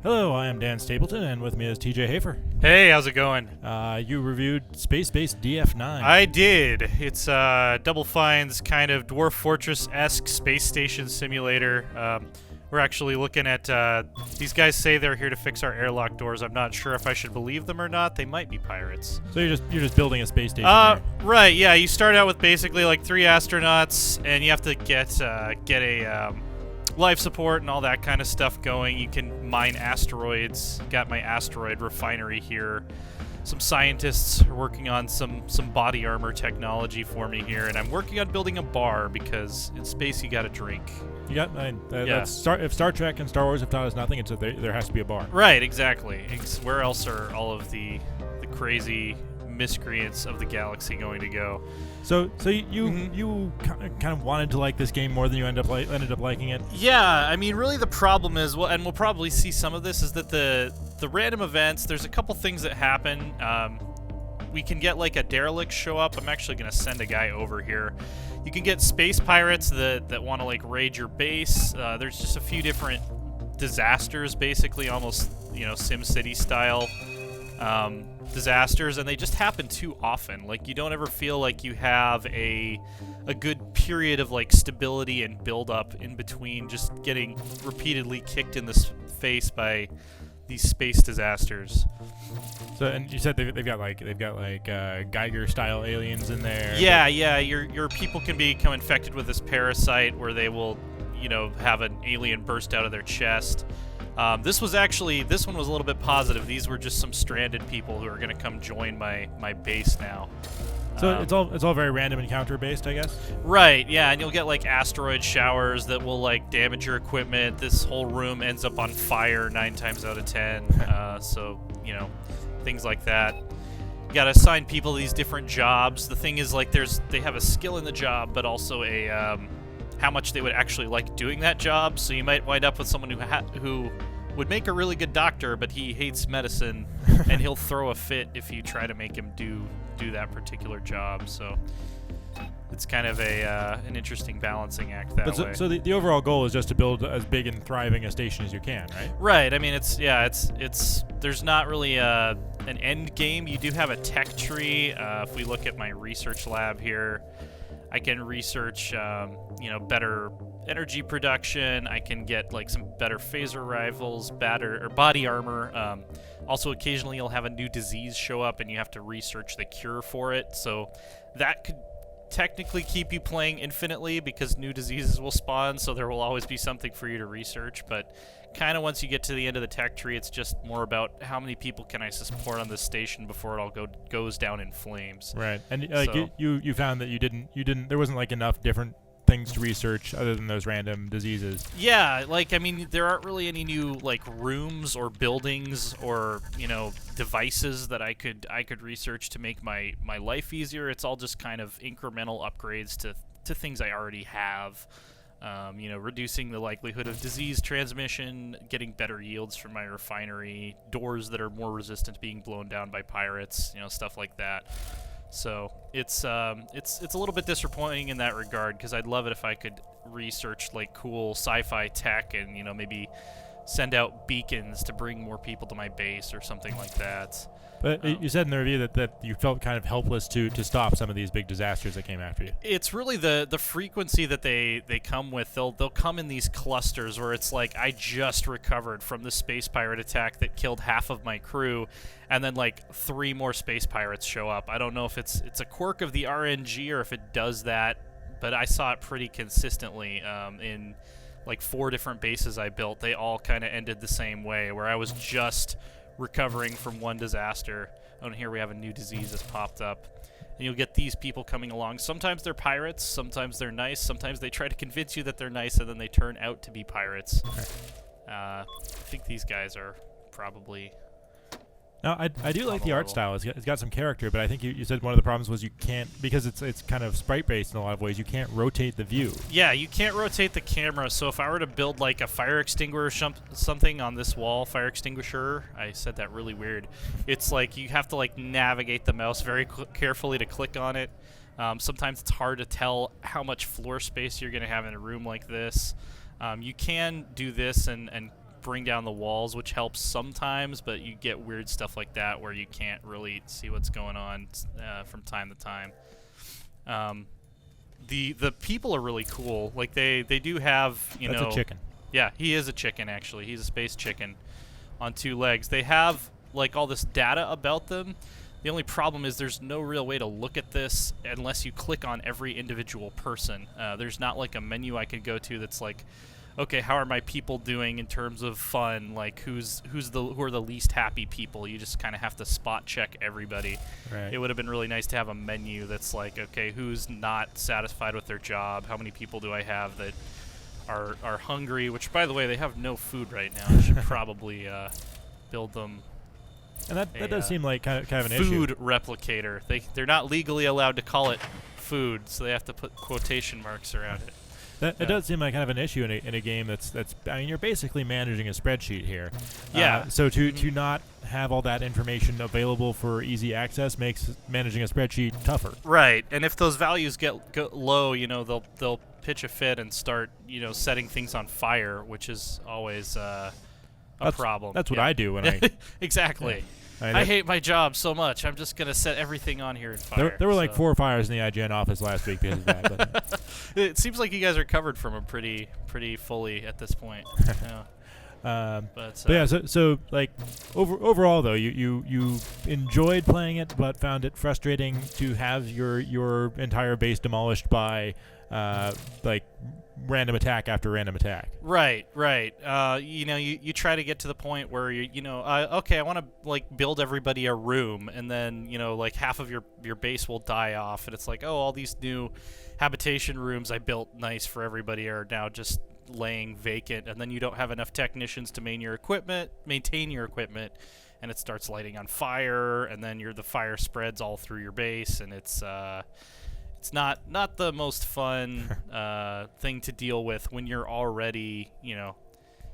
Hello, I am Dan Stapleton, and with me is TJ Hafer. Hey, how's it going? You reviewed Spacebase DF-9. I did. It's Double Fine's kind of Dwarf Fortress-esque space station simulator. We're actually looking at, these guys say they're here to fix our airlock doors. I'm not sure if I should believe them or not. They might be pirates. So you're just building a space station here. Right, yeah. You start out with basically like 3 astronauts, and you have to get a life support and all that kind of stuff going. You can mine asteroids. Got my asteroid refinery here. Some scientists are working on some body armor technology for me here, and I'm working on building a bar because in space you gotta drink. You got if Star Trek and Star Wars have taught us nothing, it's there has to be a bar. Right, exactly. Where else are all of the crazy miscreants of the galaxy going to go? So you kind of wanted to like this game more than you ended up liking it. Yeah, I mean, really the problem is, and we'll probably see some of this, is that the random events. There's a couple things that happen. We can get like a derelict show up. I'm actually gonna send a guy over here. You can get space pirates that want to like raid your base. There's just a few different disasters, basically almost SimCity style disasters, and they just happen too often. Like, you don't ever feel like you have a good period of like stability and build up in between just getting repeatedly kicked in the face by these space disasters. So, and you said they've got like Geiger style aliens in there. Yeah. Your people can become infected with this parasite where they will, have an alien burst out of their chest. This one was a little bit positive. These were just some stranded people who are going to come join my base now. So it's all very random encounter based, I guess. Right, yeah, and you'll get like asteroid showers that will like damage your equipment. This whole room ends up on fire 9 times out of 10. So things like that. You gotta assign people these different jobs. The thing is, like, they have a skill in the job, but also a how much they would actually like doing that job. So you might wind up with someone who would make a really good doctor, but he hates medicine, and he'll throw a fit if you try to make him do that particular job. So it's kind of an interesting balancing act that way. So the overall goal is just to build as big and thriving a station as you can, right? Right. I mean, it's there's not really an end game. You do have a tech tree. If we look at my research lab here, I can research better energy production. I can get like some better phaser rifles, body armor. Also, occasionally you'll have a new disease show up and you have to research the cure for it. So that could technically keep you playing infinitely because new diseases will spawn, so there will always be something for you to research. But kind of once you get to the end of the tech tree, it's just more about how many people can I support on this station before it all goes down in flames. Right. And you found that there wasn't like enough different things to research other than those random diseases. Yeah, like, I mean, there aren't really any new like rooms or buildings or devices that I could research to make my life easier. It's all just kind of incremental upgrades to things I already have. Reducing the likelihood of disease transmission, getting better yields from my refinery, doors that are more resistant to being blown down by pirates, stuff like that. So it's a little bit disappointing in that regard, because I'd love it if I could research like cool sci-fi tech and maybe send out beacons to bring more people to my base or something like that. But you said in the review that you felt kind of helpless to stop some of these big disasters that came after you. It's really the frequency that they come with. They'll come in these clusters where it's like, I just recovered from the space pirate attack that killed half of my crew, and then like 3 more space pirates show up. I don't know if it's a quirk of the RNG or if it does that, but I saw it pretty consistently in like 4 different bases I built. They all kind of ended the same way, where I was just recovering from one disaster. Oh, and here we have a new disease that's popped up. And you'll get these people coming along. Sometimes they're pirates, sometimes they're nice, sometimes they try to convince you that they're nice, and then they turn out to be pirates. I think these guys are probably... Now, I do like the art style. It's got some character, but I think you said one of the problems was you can't, because it's kind of sprite-based in a lot of ways, you can't rotate the view. Yeah, you can't rotate the camera, so if I were to build like a fire extinguisher something on this wall, fire extinguisher, I said that really weird, it's like you have to like navigate the mouse very carefully to click on it. Sometimes it's hard to tell how much floor space you're going to have in a room like this. You can do this and bring down the walls, which helps sometimes, but you get weird stuff like that where you can't really see what's going on from time to time. The people are really cool. Like they do have, you know. That's a chicken. Yeah, he is a chicken actually. He's a space chicken on 2 legs. They have like all this data about them. The only problem is there's no real way to look at this unless you click on every individual person. There's not like a menu I could go to that's like, okay, how are my people doing in terms of fun? Like who are the least happy people? You just kind of have to spot check everybody. Right. It would have been really nice to have a menu that's like, okay, who's not satisfied with their job? How many people do I have that are hungry? Which, by the way, they have no food right now. I should probably build them. And that does seem like kind of an issue. Food replicator. They're not legally allowed to call it food, so they have to put quotation marks around it. It does seem like kind of an issue in a game that's I mean, you're basically managing a spreadsheet here. Yeah. So to not have all that information available for easy access makes managing a spreadsheet tougher. Right. And if those values get low, you know, they'll pitch a fit and start, you know, setting things on fire, which is always a problem. That's what I do when I exactly. Yeah. I hate my job so much. I'm just gonna set everything on here in fire. There were like 4 fires in the IGN office last week because of that. But, it seems like you guys are covered from them pretty fully at this point. Yeah. But yeah, so like overall though, you enjoyed playing it, but found it frustrating to have your entire base demolished by like random attack after random attack. Right. You know, you try to get to the point where okay, I want to like build everybody a room, and then you know like half of your base will die off, and it's like, oh, all these new habitation rooms I built nice for everybody are now just laying vacant, and then you don't have enough technicians to maintain your equipment, and it starts lighting on fire, and then the fire spreads all through your base, and it's not the most fun thing to deal with when you're already, you know.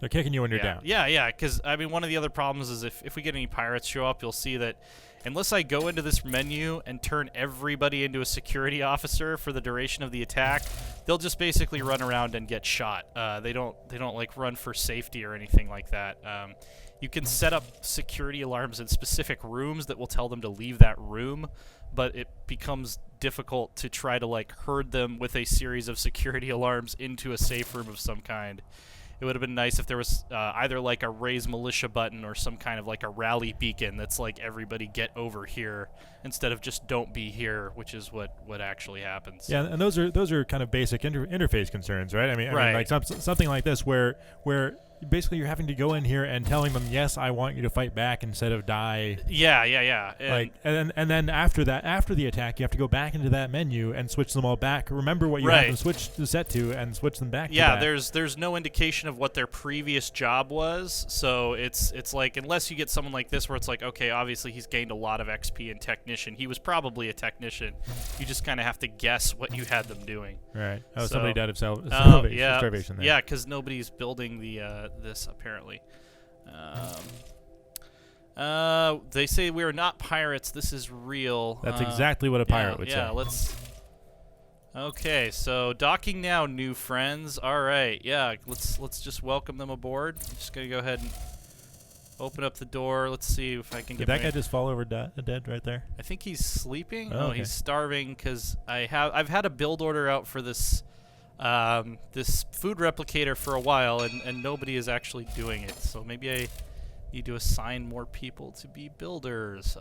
They're kicking you when you're down. Yeah, because, I mean, one of the other problems is if we get any pirates show up, you'll see that unless I go into this menu and turn everybody into a security officer for the duration of the attack, they'll just basically run around and get shot. They don't like run for safety or anything like that. You can set up security alarms in specific rooms that will tell them to leave that room, but it becomes difficult to try to like herd them with a series of security alarms into a safe room of some kind. It would have been nice if there was either like a raise militia button or some kind of like a rally beacon that's like everybody get over here instead of just don't be here, which is what actually happens. Yeah, and those are kind of basic interface concerns, right? I mean like something like this where basically you're having to go in here and telling them, yes, I want you to fight back instead of die. Yeah. And then after the attack, you have to go back into that menu and switch them all back. Remember what you have them switch the set to and switch them back to that. There's no indication of what their previous job was, so it's like unless you get someone like this where it's like, okay, obviously he's gained a lot of XP in technician. He was probably a technician. You just kind of have to guess what you had them doing. Right. Oh, somebody died of starvation there. Yeah, because nobody's building the this apparently. They say we are not pirates. This is real. That's exactly what a pirate would say. Yeah, let's. Okay, so docking now, new friends. All right, yeah, let's just welcome them aboard. I'm just gonna go ahead and open up the door. Let's see if I can get. Did that guy just fall over dead right there? I think he's sleeping. Oh, no, okay. He's starving because I've had a build order out for this. This food replicator for a while, and nobody is actually doing it. So maybe I need to assign more people to be builders.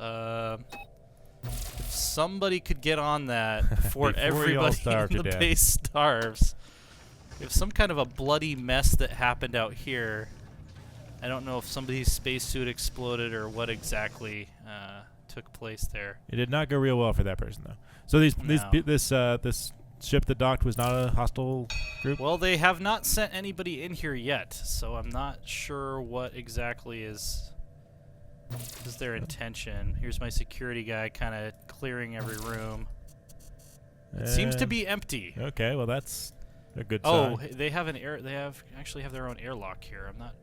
If somebody could get on that before everybody in the base starves. We have some kind of a bloody mess that happened out here. I don't know if somebody's spacesuit exploded or what exactly took place there. It did not go real well for that person, though. So this ship that docked was not a hostile group? Well, they have not sent anybody in here yet, so I'm not sure what exactly is their intention. Here's my security guy kind of clearing every room. It seems to be empty. Okay, well that's a good sign. Oh, they have actually have their own airlock here. I'm not.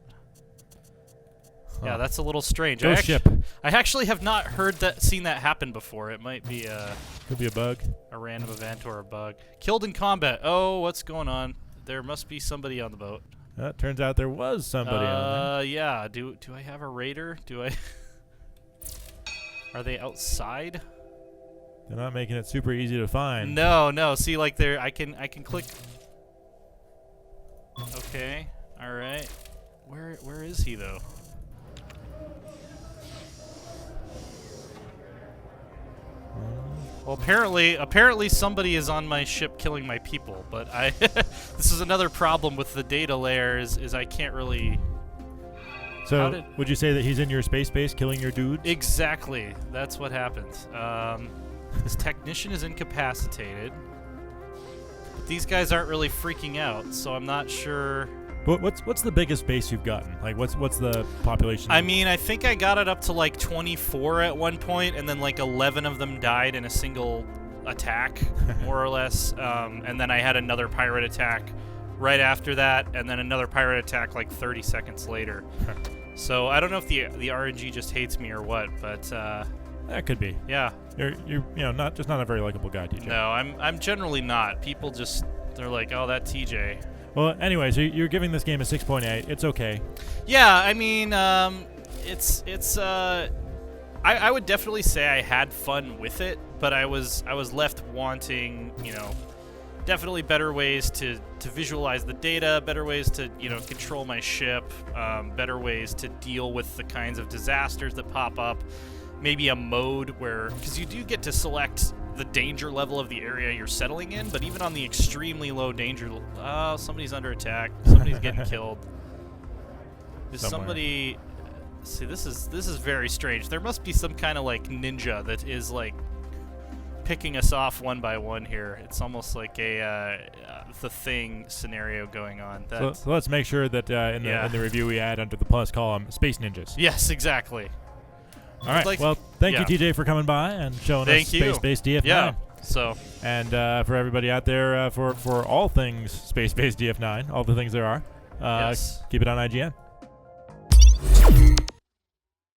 Yeah, that's a little strange. Ghost ship. I actually have not seen that happen before. It might be could be a bug, a random event or a bug. Killed in combat. Oh, what's going on? There must be somebody on the boat. Turns out there was somebody on there. Yeah. Do I have a raider? Do I? Are they outside? They're not making it super easy to find. No. See, like there, I can click. Okay. All right. Where is he though? Well, apparently somebody is on my ship killing my people, but this is another problem with the data layer is I can't really. So, would you say that he's in your space base killing your dudes? Exactly. That's what happens. This technician is incapacitated. But these guys aren't really freaking out, so I'm not sure. But what's the biggest base you've gotten? Like, what's the population? I mean, I think I got it up to like 24 at one point, and then like 11 of them died in a single attack, more or less. And then I had another pirate attack right after that, and then another pirate attack like 30 seconds later. So I don't know if the RNG just hates me or what, but that could be. Yeah. You're not a very likable guy, TJ. No, I'm generally not. People just they're like, oh, that TJ. Well, anyway, so you're giving this game a 6.8. It's okay. Yeah, I mean, it's I would definitely say I had fun with it, but I was left wanting, definitely better ways to visualize the data, better ways to, control my ship, better ways to deal with the kinds of disasters that pop up. Maybe a mode where, because you do get to select the danger level of the area you're settling in, but even on the extremely low danger, somebody's under attack, somebody's getting killed. Is somebody? See, this is very strange. There must be some kind of like ninja that is like picking us off one by one here. It's almost like a the Thing scenario going on. So let's make sure that in the review we add under the plus column Space Ninjas. Yes, exactly. All right. Well, thank you, TJ, for coming by and showing us Spacebase DF-9. Yeah. And for everybody out there, for all things Spacebase DF-9, all the things there are, keep it on IGN.